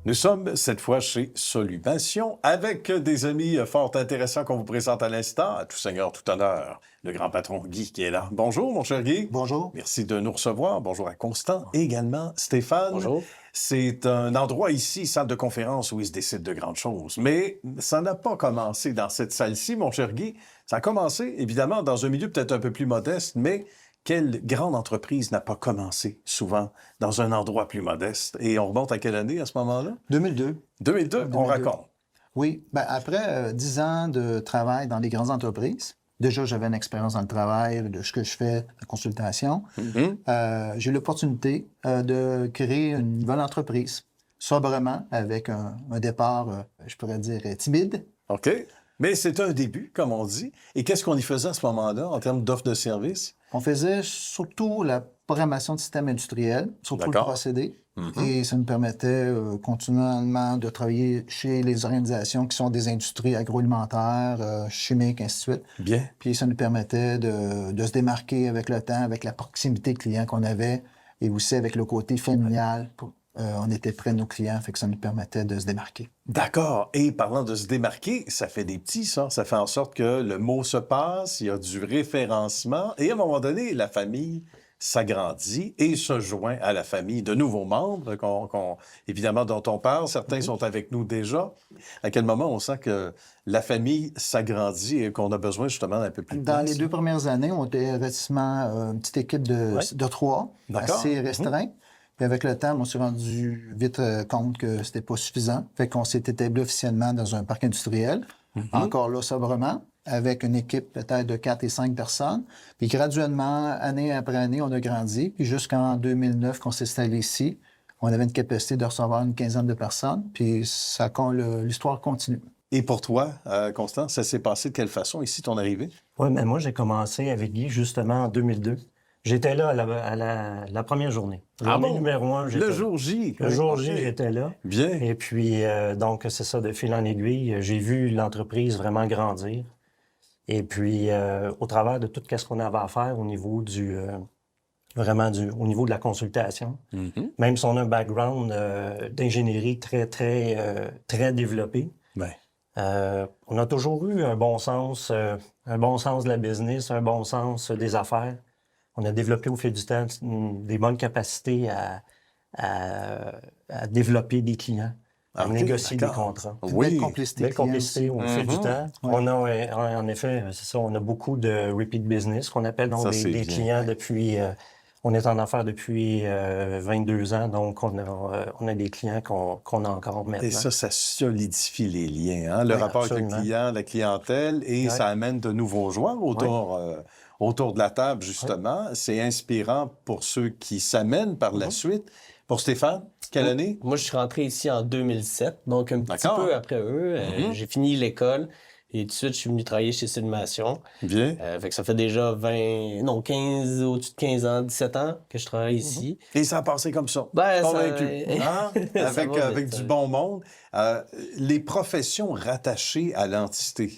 Nous sommes cette fois chez Solubation avec des amis fort intéressants qu'on vous présente à l'instant. À tout seigneur, tout honneur, le grand patron Guy qui est là. Bonjour, mon cher Guy. Bonjour. Merci de nous recevoir. Bonjour à Constant et également Stéphane. Bonjour. C'est un endroit ici, salle de conférence, où il se décide de grandes choses. Mais ça n'a pas commencé dans cette salle-ci, mon cher Guy. Ça a commencé, évidemment, dans un milieu peut-être un peu plus modeste, mais quelle grande entreprise n'a pas commencé souvent dans un endroit plus modeste? Et on remonte à quelle année à ce moment-là? 2002. 2002, on raconte. Oui. Après 10 ans de travail dans les grandes entreprises, déjà j'avais une expérience dans le travail, de ce que je fais, la consultation, j'ai eu l'opportunité de créer une nouvelle entreprise, sobrement, avec un départ, je pourrais dire, timide. OK. Mais c'est un début, comme on dit. Et qu'est-ce qu'on y faisait à ce moment-là en termes d'offres de services? On faisait surtout la programmation de systèmes industriels, surtout le procédé. Et ça nous permettait continuellement de travailler chez les organisations qui sont des industries agroalimentaires, chimiques, ainsi de suite. Bien. Puis ça nous permettait de se démarquer avec le temps, avec la proximité client qu'on avait et aussi avec le côté familial. On était près de nos clients, fait que ça nous permettait de se démarquer. D'accord. Et parlant de se démarquer, ça fait des petits, ça. Ça fait en sorte que le mot se passe, il y a du référencement, et à un moment donné, la famille s'agrandit et se joint à la famille de nouveaux membres, évidemment, dont on parle. Certains sont avec nous déjà. À quel moment on sent que la famille s'agrandit et qu'on a besoin justement d'un peu plus de place? Dans les 2 premières années, on était relativement une petite équipe de 3, assez restreint. Puis avec le temps, on s'est rendu vite compte que c'était pas suffisant. Fait qu'on s'est établi officiellement dans un parc industriel, encore là, sobrement, avec une équipe peut-être de 4 et 5 personnes. Puis graduellement, année après année, on a grandi. Puis jusqu'en 2009, qu'on s'est installé ici, on avait une capacité de recevoir une quinzaine de personnes. Puis l'histoire continue. Et pour toi, Constant, ça s'est passé de quelle façon ici, ton arrivée? Oui, mais moi, j'ai commencé avec Guy justement en 2002. J'étais là à la première journée. Journée numéro 1, j'étais Le jour J. Le jour J, j'étais là. Bien. Et puis, donc, c'est ça, de fil en aiguille, j'ai vu l'entreprise vraiment grandir. Et puis, au travers de tout ce qu'on avait à faire au niveau au niveau de la consultation, même si on a un background d'ingénierie très développé, on a toujours eu un bon sens de la business, un bon sens des affaires. On a développé au fil du temps des bonnes capacités à développer des clients, à négocier des contrats. Belle complicité au fil du temps. Ouais. On a, en effet, c'est ça, on a beaucoup de repeat business, qu'on appelle donc des clients depuis... on est en affaires depuis 22 ans, donc on a des clients qu'on a encore maintenant. Et ça solidifie les liens, hein? Le rapport avec le client, la clientèle, et ça amène de nouveaux joueurs autour de la table, justement. C'est inspirant pour ceux qui s'amènent par la suite. Pour Stéphane, quelle année? Moi, je suis rentré ici en 2007, donc un petit peu après eux. J'ai fini l'école et tout de suite, je suis venu travailler chez Solubation. Bien. Fait que ça fait déjà au-dessus de 15 ans, 17 ans que je travaille ici. Et ça a passé comme ça? Convaincu. Avec du bon monde. Les professions rattachées à l'entité,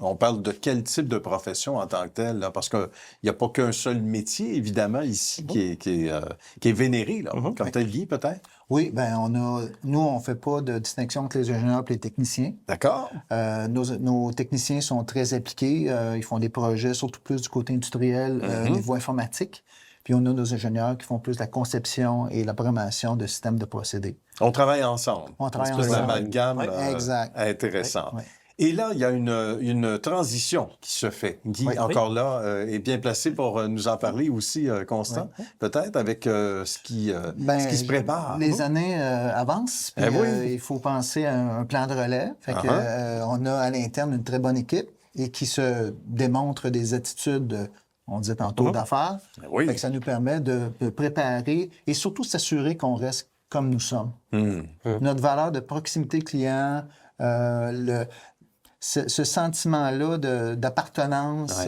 on parle de quel type de profession en tant que telle? Là? Parce qu'il n'y a pas qu'un seul métier, évidemment, ici, qui est vénéré, là, comme tel Guy, peut-être? Oui, nous, on fait pas de distinction entre les ingénieurs et les techniciens. D'accord. Nos techniciens sont très appliqués. Ils font des projets, surtout plus du côté industriel, au niveau informatique. Puis on a nos ingénieurs qui font plus la conception et la programmation de systèmes de procédés. On travaille ensemble. On travaille ensemble. C'est l'amalgame intéressant. Ouais. Et là, il y a une transition qui se fait. Guy, encore là, est bien placé pour nous en parler aussi, Constant, peut-être, avec ce qui se prépare. Les années avancent, puis il faut penser à un plan de relais. Fait que, on a à l'interne une très bonne équipe et qui se démontre des attitudes, on disait tantôt, d'affaires. Fait que ça nous permet de préparer et surtout s'assurer qu'on reste comme nous sommes. Notre valeur de proximité client, ce sentiment-là d'appartenance,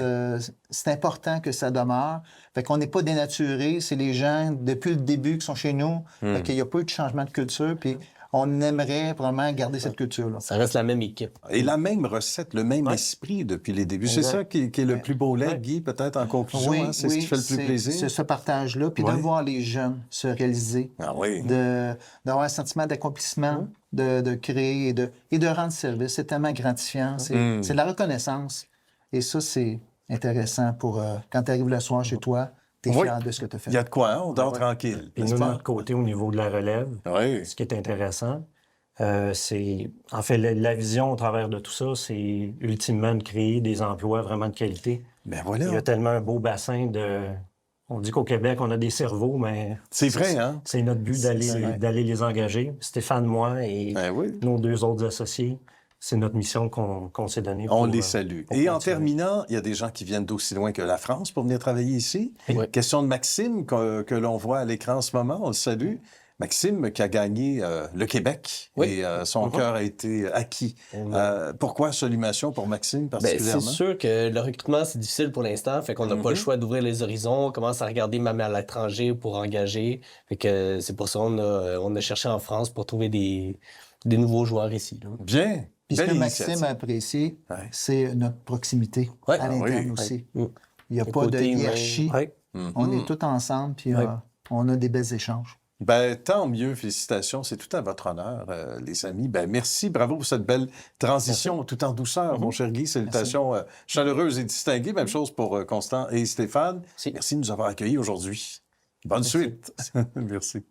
c'est important que ça demeure. Fait qu'on n'est pas dénaturé. C'est les gens, depuis le début, qui sont chez nous. Fait qu'il n'y a pas eu de changement de culture. Puis on aimerait vraiment garder cette culture-là. Ça reste la même équipe. Et la même recette, le même esprit depuis les débuts. C'est ça qui est le plus beau lait, Guy, peut-être en conclusion. Oui, hein? C'est ce qui fait le plus plaisir. C'est ce partage-là. Puis de voir les jeunes se réaliser. Ah oui. D'avoir un sentiment d'accomplissement, de créer et de rendre service. C'est tellement gratifiant. C'est de la reconnaissance. Et ça, c'est intéressant pour quand tu arrives le soir chez toi, tu es fier de ce que tu as fait. Il y a de quoi, hein? On dort tranquille. Puis nous, de notre côté, au niveau de la relève, ce qui est intéressant, c'est... En fait, la vision au travers de tout ça, c'est ultimement de créer des emplois vraiment de qualité. Ben voilà. Il y a tellement un beau bassin de... On dit qu'au Québec, on a des cerveaux, mais... C'est vrai, hein? C'est notre but d'aller les engager. Stéphane, moi et nos 2 autres associés, c'est notre mission qu'on s'est donnée. On les salue. Et en terminant, il y a des gens qui viennent d'aussi loin que la France pour venir travailler ici. Question de Maxime, que l'on voit à l'écran en ce moment, on le salue. Maxime qui a gagné le Québec et son cœur a été acquis. Pourquoi Solumation pour Maxime particulièrement? C'est sûr que le recrutement, c'est difficile pour l'instant. Fait qu'on n'a pas le choix d'ouvrir les horizons. On commence à regarder même à l'étranger pour engager. Fait que c'est pour ça qu'on a cherché en France pour trouver des nouveaux joueurs ici. Là. Bien. Puis ce que Maxime a apprécié, c'est notre proximité à l'interne aussi. Il n'y a pas de hiérarchie. On est tous ensemble, puis on a des belles échanges. Ben, tant mieux, félicitations, c'est tout à votre honneur, les amis. Ben, merci, bravo pour cette belle transition tout en douceur, mon cher Guy. Salutations chaleureuses et distinguées. Même chose pour Constant et Stéphane. Merci de nous avoir accueillis aujourd'hui. Bonne suite. Merci.